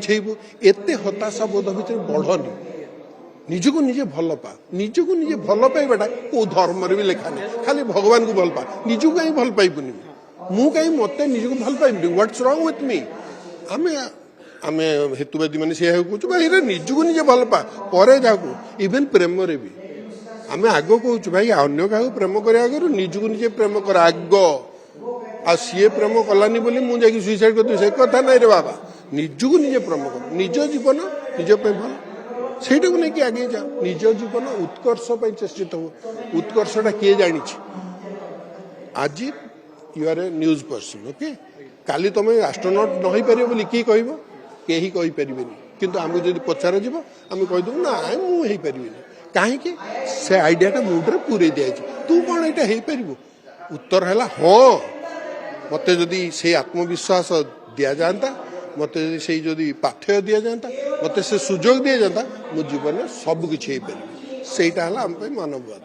ବୁଝେଇବୁ ଏତେ ହତାଶା ବୋଧ ଭିତରେ ବଢ଼ନି ନିଜକୁ ନିଜେ ଭଲ ପା ନିଜକୁ ନିଜେ ଭଲ ପାଇବାଟା କୋଉ ଧର୍ମରେ ବି ଲେଖା ନାହିଁ ଖାଲି ଭଗବାନଙ୍କୁ ଭଲ ପା ନିଜକୁ କାହିଁ ଭଲ ପାଇବୁନି ମୁଁ କାହିଁ ମତେ ନିଜକୁ ଭଲ ପାଇବୁନି ହ୍ୱାଟ୍ସ ରଙ୍ଗ ୱିଥ୍ ମି ଆମେ ଆମେ ହେତୁବାଦୀ ମାନେ ସେଇଆ କହୁଛୁ ଭାଇ ଏଇଟା ନିଜକୁ ନିଜେ ଭଲ ପା ପରେ ଯାହାକୁ ଇଭେନ୍ ପ୍ରେମରେ ବି ଆମେ ଆଗ କହୁଛୁ ଭାଇ ଅନ୍ୟ କାହାକୁ ପ୍ରେମ କରିବା ଆଗରୁ ନିଜକୁ ନିଜେ ପ୍ରେମ କର ଆଗ ଆଉ ସିଏ ପ୍ରେମ କଲାନି ବୋଲି ମୁଁ ଯାଇକି ସୁଇସାଇଡ୍ କରିଦେବି ସେ କଥା ନାହିଁ ରେ ବାବା ନିଜକୁ ନିଜେ ପ୍ରେମ କର ନିଜ ଜୀବନ ନିଜ ପାଇଁ ଭଲ ସେଇଟାକୁ ନେଇକି ଆଗେଇ ଯାଅ ନିଜ ଜୀବନ ଉତ୍କର୍ଷ ପାଇଁ ଚେଷ୍ଟିତ ହୁଅ ଉତ୍କର୍ଷଟା କିଏ ଜାଣିଛି ଆଜି you are a news person okay କାଲି ତମେ ଆଷ୍ଟ୍ରୋନଟ୍ ନ ହେଇପାରିବ ବୋଲି କିଏ କହିବ କେହି କହିପାରିବେନି କିନ୍ତୁ ଆମକୁ ଯଦି ପଚରାଯିବ ଆମେ କହିଦେବୁ ନାଇଁ ମୁଁ ହେଇପାରିବିନି କାହିଁକି ସେ ଆଇଡିଆଟା ମୁଣ୍ଡରେ ପୂରେଇ ଦିଆଯାଇଛି ତୁ କ'ଣ ଏଇଟା ହେଇପାରିବୁ ଉତ୍ତର ହେଲା ହଁ ମତେ ଯଦି ସେଇ ଆତ୍ମବିଶ୍ୱାସ ଦିଆଯାଆନ୍ତା ମତେ ସେଇ ଯଦି ପାଥେୟ ଦିଆଯାଆନ୍ତା ମତେ ସେ ସୁଯୋଗ ଦିଆଯାଆନ୍ତା ମୋ ଜୀବନରେ ସବୁ କିଛି ହେଇପାରିବ ସେଇଟା ହେଲା ଆମ ପାଇଁ ମାନବବାଦ।